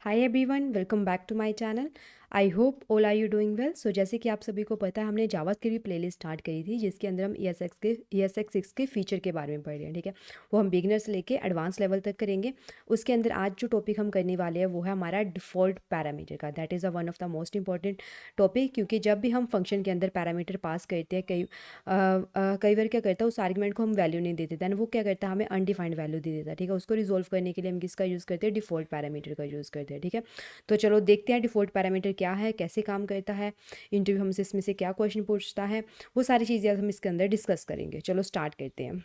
Hi everyone, welcome back to my channel. I hope all are you doing well. So जैसे कि आप सभी को पता है, हमने जावास्क्रिप्ट की प्लेलिस्ट स्टार्ट करी थी जिसके अंदर हम ES6 के फीचर के बारे में पढ़ रहे हैं। ठीक है, वो हम बिगिनर से लेके एडवांस लेवल तक करेंगे। उसके अंदर आज जो टॉपिक हम करने वाले हैं वो है हमारा डिफ़ॉल्ट पैरामीटर का। That is one of the most important topic, क्योंकि जब भी हम फंक्शन के अंदर पैरामीटर पास करते हैं, कई बार क्या करता है, उस आर्गुमेंट को हम वैल्यू नहीं दे देता है, वो क्या करता है, हमें अनडिफाइंड वैल्यू दे देता है। ठीक है, उसको रिजोल्व करने के लिए हम किसका यूज़ करते हैं, डिफ़ॉल्ट पैरामीटर का यूज़ करते हैं। ठीक है, तो चलो देखते हैं डिफ़ॉल्ट पैरामीटर क्या है, कैसे काम करता है, इंटरव्यू हमसे इसमें से क्या क्वेश्चन पूछता है, वो सारी चीज़ें हम इसके अंदर डिस्कस करेंगे। चलो स्टार्ट करते हैं।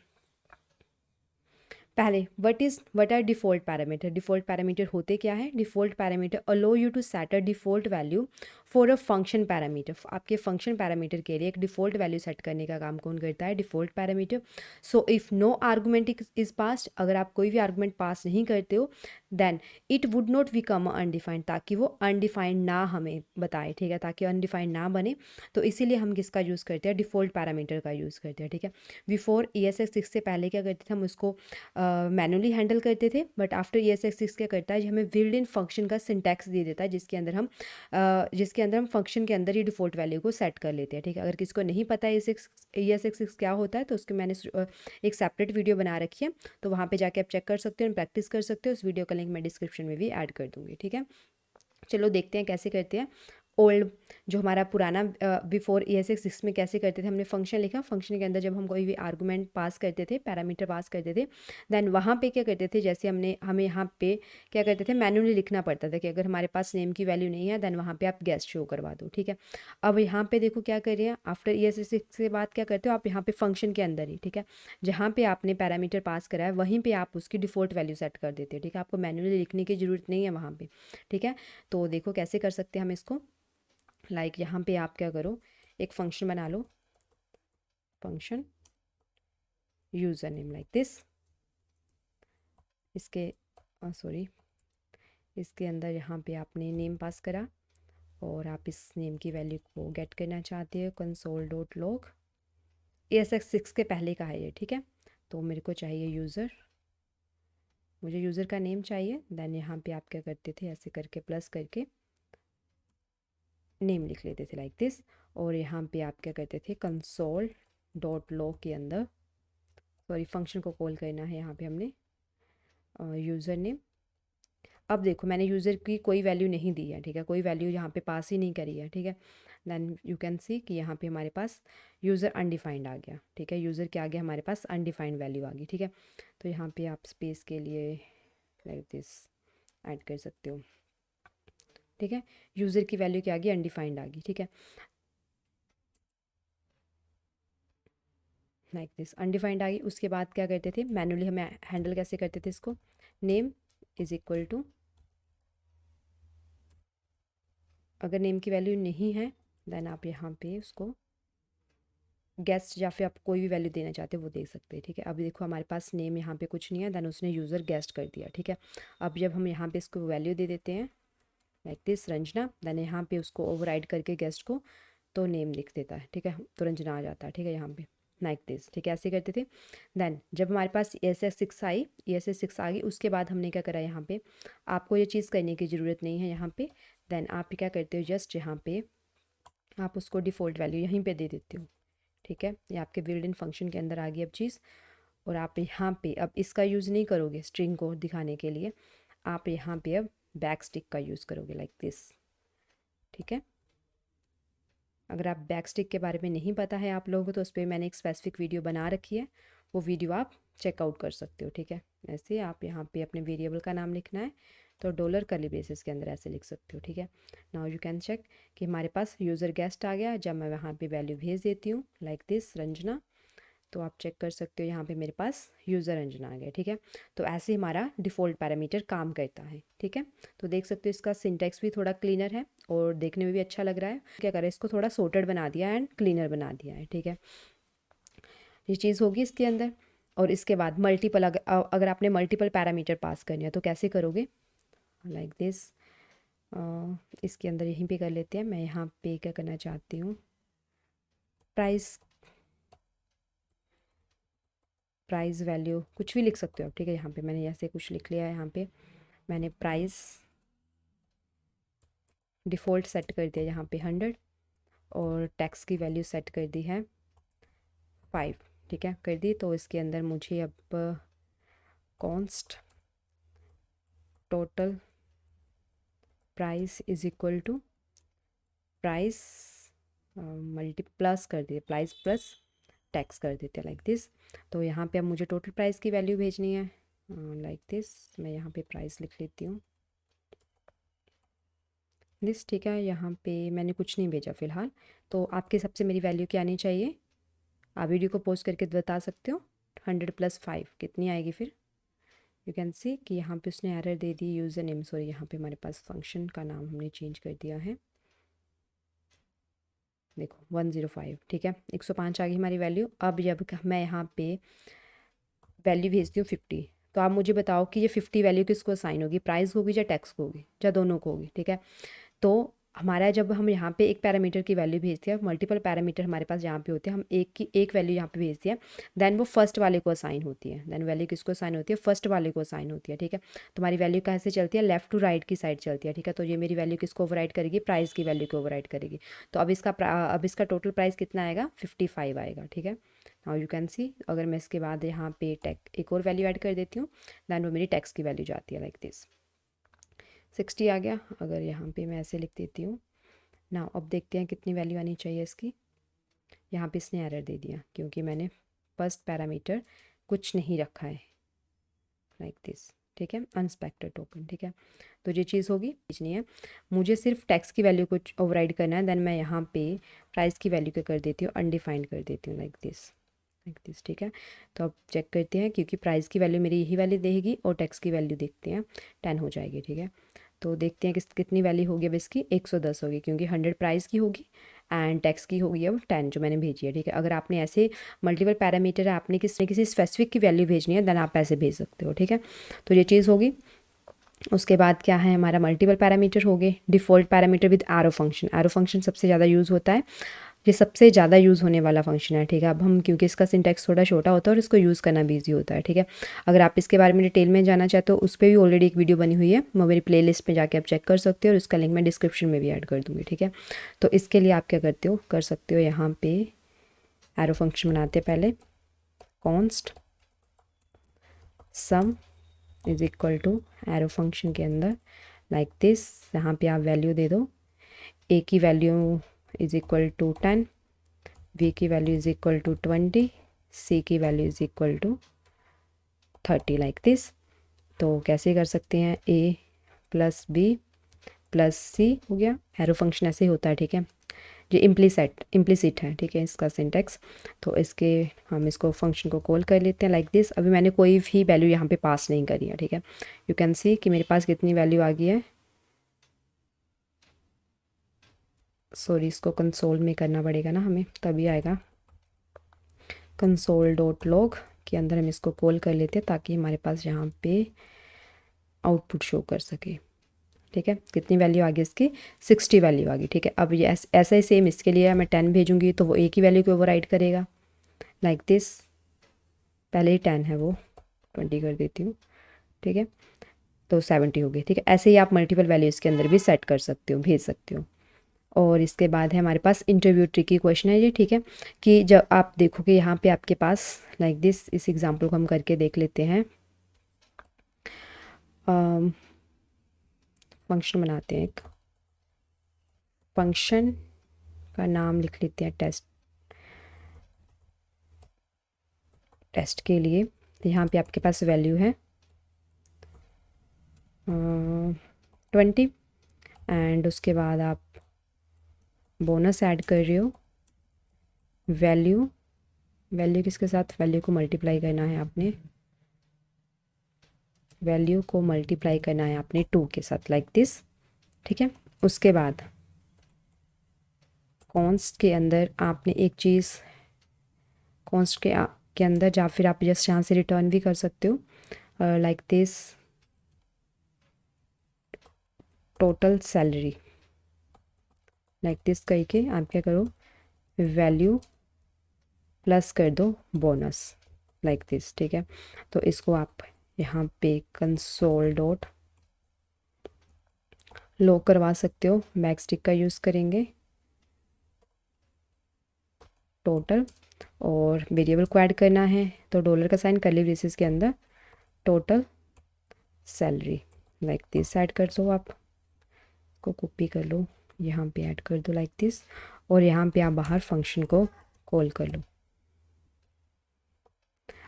पहले what are default parameter. Default parameter होते क्या है? Default parameter allow you to set a default value for a function parameter. आपके फंक्शन पैरामीटर के लिए एक डिफ़ॉल्ट वैल्यू सेट करने का काम कौन करता है? Default parameter. So if no argument is passed, अगर आप कोई भी आर्गूमेंट पास नहीं करते हो, then it would not become undefined, ताकि वो अनडिफाइंड ना हमें बताए। ठीक है, ताकि अनडिफाइंड ना बने, तो इसीलिए हम किसका यूज़ करते हैं? डिफ़ॉल्ट पैरामीटर का यूज़ करते हैं। ठीक है, बिफोर ES6 से पहले क्या करते थे हम उसको मैनुअली हैंडल करते थे, बट आफ्टर ES6 क्या करता है, जो हमें बिल्ड इन फंक्शन का सिंटैक्स दे देता है, जिसके अंदर हम फंक्शन के अंदर ही डिफ़ॉल्ट वैल्यू को सेट कर लेते हैं। ठीक है, अगर किसी को नहीं पता है ES6 क्या होता है, तो उसके मैंने एक सेपरेट वीडियो बना रखी है, तो वहाँ पे जाके आप चेक कर सकते हो, प्रैक्टिस कर सकते हो। उस वीडियो का लिंक मैं डिस्क्रिप्शन में भी ऐड कर दूँगी। ठीक है, चलो देखते हैं कैसे करते हैं। ओल्ड, जो हमारा पुराना बिफोर ES6 में कैसे करते थे, हमने फंक्शन लिखा, फंक्शन के अंदर जब हम कोई भी आर्गूमेंट पास करते थे, पैरामीटर पास करते थे, देन वहाँ पे क्या करते थे, जैसे हमें यहाँ पे क्या करते थे, मैनुअली लिखना पड़ता था कि अगर हमारे पास नेम की वैल्यू नहीं है, देन वहाँ पे आप गेस्ट शो करवा दो। ठीक है, अब यहाँ पे देखो क्या कर रहे हैं, आफ्टर ES6 के बाद क्या करते हो आप, यहाँ पे फंक्शन के अंदर ही, ठीक है, जहाँ पे आपने पैरामीटर पास करा है वहीं पे आप उसकी डिफ़ॉल्ट वैल्यू सेट कर देते हो। ठीक है, आपको मैनुअली लिखने की ज़रूरत नहीं है वहाँ पे। ठीक है, तो देखो कैसे कर सकते हैं हम इसको। यहाँ पे आप क्या करो, एक फंक्शन बना लो, function user name like this. इसके सॉरी इसके अंदर यहाँ पे आपने नेम पास करा, और आप इस नेम की वैल्यू को गेट करना चाहते हो console.log। ES6 के पहले का है ये। ठीक है, तो मेरे को चाहिए यूज़र, मुझे यूज़र का नेम चाहिए। देन यहाँ पे आप क्या करते थे, ऐसे करके प्लस करके नेम लिख लेते थे लाइक दिस, और यहाँ पे आप क्या करते थे, console.log के अंदर, सॉरी फंक्शन को कॉल करना है यहाँ पे हमने यूज़र नेम। अब देखो मैंने यूज़र की कोई वैल्यू नहीं दी है। ठीक है, कोई वैल्यू यहाँ पे पास ही नहीं करी है। ठीक है, देन यू कैन सी कि यहाँ पे हमारे पास यूज़र अनडिफाइंड आ गया। ठीक है, यूज़र क्या आ गया, हमारे पास अनडिफाइंड वैल्यू आ गई। ठीक है, तो यहाँ पे आप स्पेस के लिए लाइक दिस ऐड कर सकते हो। ठीक है, यूज़र की वैल्यू क्या आ गई, अनडिफाइंड आ गई। ठीक है, लाइक दिस अनडिफाइंड आ गई। उसके बाद क्या करते थे, मैनुअली हमें हैंडल कैसे करते थे इसको, नेम इज़ इक्वल टू, अगर नेम की वैल्यू नहीं है देन आप यहाँ पे उसको गेस्ट, या फिर आप कोई भी वैल्यू देना चाहते हो वो दे सकते हैं। ठीक है, अभी देखो हमारे पास नेम यहाँ पे कुछ नहीं है, देन उसने यूज़र गेस्ट कर दिया। ठीक है, अब जब हम यहाँ पे इसको वैल्यू दे देते हैं लाइक दिस रंजना, देन यहाँ पे उसको ओवरराइड करके गेस्ट को, तो नेम लिख देता है। ठीक है, तो रंजना आ जाता है। ठीक है, यहाँ पे लाइक दिस। ठीक है, ऐसे करते थे। देन जब हमारे पास ES6 आ गई, उसके बाद हमने क्या करा, यहाँ पे आपको ये चीज़ करने की ज़रूरत नहीं है। यहाँ पे देन आप क्या करते हो, जस्ट यहाँ पे आप उसको डिफ़ॉल्ट वैल्यू यहीं पे दे देते हो। ठीक है, ये आपके बिल्ड इन फंक्शन के अंदर आ गई अब चीज़, और आप यहाँ पे अब इसका यूज़ नहीं करोगे स्ट्रिंग को दिखाने के लिए, आप यहाँ पे अब बैक स्टिक का यूज़ करोगे लाइक दिस। ठीक है, अगर आप बैक स्टिक के बारे में नहीं पता है आप लोगों को, तो उस पर मैंने एक स्पेसिफिक वीडियो बना रखी है, वो वीडियो आप चेकआउट कर सकते हो। ठीक है, ऐसे आप यहाँ पे अपने वेरिएबल का नाम लिखना है, तो डॉलर कर्ली ब्रेसेस के अंदर ऐसे लिख सकते हो। ठीक है, नाउ यू कैन चेक कि हमारे पास यूज़र गेस्ट आ गया। जब मैं वहाँ पे वैल्यू भेज देती हूँ लाइक दिस रंजना, तो आप चेक कर सकते हो यहाँ पे मेरे पास यूज़र रंजना आ गया। ठीक है, तो ऐसे हमारा डिफ़ॉल्ट पैरामीटर काम करता है। ठीक है, तो देख सकते हो इसका सिंटैक्स भी थोड़ा क्लीनर है और देखने में भी अच्छा लग रहा है। क्या करें, इसको थोड़ा सॉर्टेड बना दिया एंड क्लीनर बना दिया है। ठीक है, ये चीज़ होगी इसके अंदर। और इसके बाद मल्टीपल, अगर आपने मल्टीपल पैरामीटर पास करनी है तो कैसे करोगे, लाइक दिस। इसके अंदर यहीं पे कर लेते हैं। मैं यहाँ पे क्या करना चाहती हूँ, प्राइस प्राइस वैल्यू कुछ भी लिख सकते हो आप। ठीक है, यहाँ पे मैंने ऐसे कुछ लिख लिया है, यहाँ पे मैंने प्राइस डिफ़ॉल्ट सेट कर दिया यहाँ पे 100 और टैक्स की वैल्यू सेट कर दी है 5, ठीक है कर दी। तो इसके अंदर मुझे अब const total price is equal to price multiply कर दिए, प्राइस प्लस टैक्स कर देते हैं लाइक दिस। तो यहाँ पे अब मुझे टोटल प्राइस की वैल्यू भेजनी है लाइक दिस। मैं यहाँ पे प्राइस लिख लेती हूँ दिस, ठीक है। यहाँ पे मैंने कुछ नहीं भेजा फ़िलहाल। तो आपके हिसाब से मेरी वैल्यू क्या आनी चाहिए? आप वीडियो को पॉज करके बता सकते हो। 100 + 5 कितनी आएगी फिर? यू कैन सी कि यहाँ पे उसने एरर दे दी, यूज़र नेम सॉरी, यहाँ पे हमारे पास फंक्शन का नाम हमने चेंज कर दिया है। देखो 105, ठीक है 105 आ गई हमारी वैल्यू। अब जब मैं यहाँ पे वैल्यू भेजती हूँ 50, तो आप मुझे बताओ कि ये 50 वैल्यू किसको असाइन होगी, प्राइस को होगी या टैक्स को होगी या दोनों को होगी, ठीक है। तो हमारा जब हम यहाँ पे एक पैरामीटर की वैल्यू भेजते हैं, मल्टीपल पैरामीटर हमारे पास यहाँ पे होते हैं, हम एक वैल्यू यहाँ पे भेजते हैं, देन वो फर्स्ट वाले को असाइन होती है। देन वैल्यू किसको असाइन होती है? फर्स्ट वाले को असाइन होती है, ठीक है। तो हमारी वैल्यू कैसे चलती है? लेफ्ट टू राइट की साइड चलती है, ठीक है। तो ये मेरी वैल्यू किसको ओवरराइड करेगी? प्राइस की वैल्यू को ओवरराइड करेगी। तो अब इसका टोटल प्राइस कितना आएगा? 55 आएगा, ठीक है। नाउ यू कैन सी, अगर मैं इसके बाद यहाँ पे एक और वैल्यू ऐड कर देती हूँ, दैन वो मेरी टैक्स की वैल्यू जाती है लाइक दिस। 60 आ गया। अगर यहाँ पे मैं ऐसे लिख देती हूँ ना, अब देखते हैं कितनी वैल्यू आनी चाहिए इसकी। यहाँ पे इसने एरर दे दिया क्योंकि मैंने फर्स्ट पैरामीटर कुछ नहीं रखा है लाइक दिस, ठीक है, अनस्पेक्टेड टोकन, ठीक है। तो ये चीज़ होगी नहीं है, मुझे सिर्फ टैक्स की वैल्यू को ओवरराइड करना है। देन मैं यहाँ पे प्राइस की वैल्यू को कर देती हूँ अनडिफाइंड कर देती हूँ लाइक दिस, ठीक है। तो अब चेक करते हैं, क्योंकि प्राइस की वैल्यू मेरी यही वैल्यू देगी और टैक्स की वैल्यू देखते हैं 10 हो जाएगी, ठीक है। तो देखते हैं कितनी वैल्यू होगी अब इसकी। 110 होगी क्योंकि 100 प्राइस की होगी एंड टैक्स की होगी अब 10 जो मैंने भेजी है, ठीक है। अगर आपने ऐसे मल्टीपल पैरामीटर है, आपने किसी स्पेसिफिक की वैल्यू भेजनी है, देन आप ऐसे भेज सकते हो, ठीक है। तो ये चीज़ होगी। उसके बाद क्या है, हमारा मल्टीपल पैरामीटर हो गए। Default parameter with arrow function, arrow function सबसे ज़्यादा यूज़ होता है, ये सबसे ज़्यादा यूज़ होने वाला फंक्शन है, ठीक है। अब हम क्योंकि इसका सिंटैक्स थोड़ा छोटा होता है और इसको यूज़ करना भी ईजी होता है, ठीक है। अगर आप इसके बारे में डिटेल में जानना चाहते हो, उस पर भी ऑलरेडी एक वीडियो बनी हुई है, वो मेरी प्लेलिस्ट में जाके आप चेक कर सकते हो और उसका लिंक मैं डिस्क्रिप्शन में भी ऐड कर दूँगी, ठीक है। तो इसके लिए आप क्या कर सकते हो, यहाँ पे एरो फंक्शन बनाते हैं पहले। Const sum is equal to arrow function के अंदर लाइक दिस, यहाँ पे आप वैल्यू दे दो। ए की value is equal to 10, v की value is equal to 20, c की value is equal to 30 like this. तो कैसे कर सकते हैं, a + b + c हो गया। एरो फंक्शन ऐसे ही होता है, ठीक है। ये इम्प्लिसिट है, ठीक है, इसका सिंटेक्स। तो हम इसको फंक्शन को कॉल कर लेते हैं लाइक दिस। अभी मैंने कोई भी वैल्यू यहाँ पे पास नहीं करी है, ठीक है। यू कैन सी कि मेरे पास कितनी वैल्यू आ गई है। सॉरी, इसको कंसोल में करना पड़ेगा ना हमें, तभी आएगा। console.log के अंदर हम इसको कॉल कर लेते हैं ताकि हमारे पास यहाँ पे आउटपुट शो कर सके, ठीक है। कितनी वैल्यू आ गई इसकी? 60 वैल्यू आ गई, ठीक है। अब ये ऐसा ही सेम इसके लिए मैं 10 भेजूँगी तो वो एक ही वैल्यू को ओवरराइड करेगा लाइक दिस। पहले ही 10 है, वो 20 कर देती हूँ, ठीक है। तो 70 हो गई, ठीक है। ऐसे ही आप मल्टीपल वैल्यूज़ के अंदर भी सेट कर सकते हो, भेज सकते हो। और इसके बाद है हमारे पास इंटरव्यू ट्रिकी क्वेश्चन है ये, ठीक है। कि जब आप देखोगे यहाँ पे आपके पास लाइक दिस, इस एग्जांपल को हम करके देख लेते हैं। फंक्शन बनाते हैं, एक फंक्शन का नाम लिख लेते हैं टेस्ट के लिए। तो यहाँ पे आपके पास वैल्यू है 20 एंड उसके बाद आप बोनस ऐड कर रहे हो। वैल्यू किसके साथ? वैल्यू को मल्टीप्लाई करना है आपने, वैल्यू को मल्टीप्लाई करना है आपने 2 के साथ लाइक दिस, ठीक है। उसके बाद कॉन्स्ट के अंदर आपने एक चीज़, कॉन्स्ट के अंदर या फिर आप जस्ट यहाँ से रिटर्न भी कर सकते हो like this, total salary like this करके आप क्या करो, वैल्यू प्लस कर दो बोनस लाइक दिस, ठीक है। तो इसको आप यहाँ पे console.log लॉक करवा सकते हो, बैक स्टिक का यूज़ करेंगे, टोटल, और वेरिएबल को ऐड करना है तो डॉलर का साइन कर्ली ब्रेसेस के अंदर total salary like this add कर दो, आप को कॉपी कर लो, यहाँ पे ऐड कर दो लाइक दिस, और यहाँ पे आप बाहर फंक्शन को कॉल कर लो।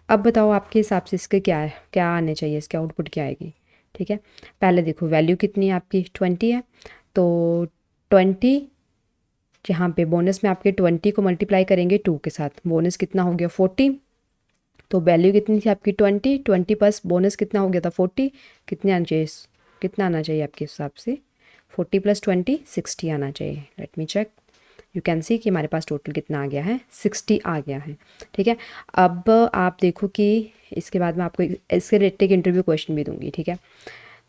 अब बताओ आपके हिसाब से इसके क्या है, क्या आने चाहिए, इसके आउटपुट क्या आएगी। ठीक है, पहले देखो वैल्यू कितनी है आपकी 20 है, तो 20 यहाँ पे बोनस में आपके 20 को मल्टीप्लाई करेंगे 2 के साथ, बोनस कितना हो गया 40, तो वैल्यू कितनी थी आपकी 20 प्लस बोनस कितना हो गया था 40, कितने आना चाहिए, कितना आना चाहिए आपके हिसाब से 40 + 20 60 आना चाहिए। Let me check, you can see कि हमारे पास टोटल कितना आ गया है 60 आ गया है। ठीक है, अब आप देखो कि इसके बाद मैं आपको इसके रिलेटेड एक इंटरव्यू क्वेश्चन भी दूंगी। ठीक है,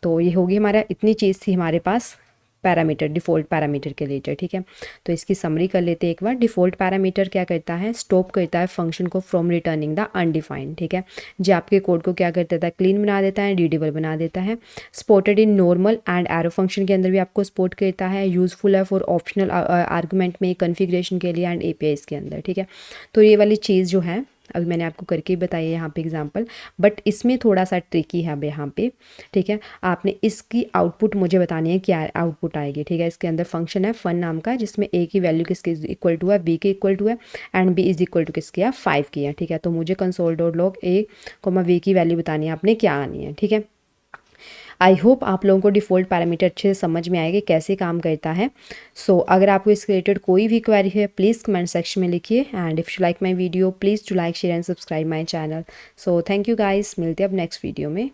तो ये होगी हमारा, इतनी चीज़ थी हमारे पास पैरामीटर, डिफ़ॉल्ट पैरामीटर के लिए। ठीक है, तो इसकी समरी कर लेते हैं एक बार। डिफ़ॉल्ट पैरामीटर क्या करता है, स्टॉप करता है फंक्शन को फ्रॉम रिटर्निंग द अनडिफाइंड। ठीक है, जो आपके कोड को क्या कर देता है, क्लीन बना देता है, रीडेबल बना देता है। Supported in normal and arrow function के अंदर भी आपको सपोर्ट करता है। यूज़फुल है फॉर ऑप्शनल आर्गूमेंट में, कन्फिग्रेशन के लिए एंड एपीआईज़ के अंदर। ठीक है, तो ये वाली चीज़ जो है अभी मैंने आपको करके बताई है यहाँ पे एग्जांपल, बट इसमें थोड़ा सा ट्रिकी है अब यहाँ पे। ठीक है, आपने इसकी आउटपुट मुझे बतानी है, क्या आउटपुट आएगी। ठीक है, इसके अंदर फंक्शन है फन नाम का, जिसमें ए की वैल्यू किसके इक्वल टू है, बी के इक्वल टू है, and B is equal to किसकी है 5 की है। ठीक है, तो मुझे console dot log A comma V की वैल्यू बतानी है आपने क्या आनी है। ठीक है, आई होप आप लोगों को डिफ़ॉल्ट पैरामीटर अच्छे से समझ में आएगा कैसे काम करता है। सो अगर आपको इसके रिलेटेड कोई भी क्वेरी है प्लीज़ कमेंट सेक्शन में लिखिए, and if you like my video please to like share and subscribe my channel. So thank you guys, मिलते हैं अब नेक्स्ट वीडियो में।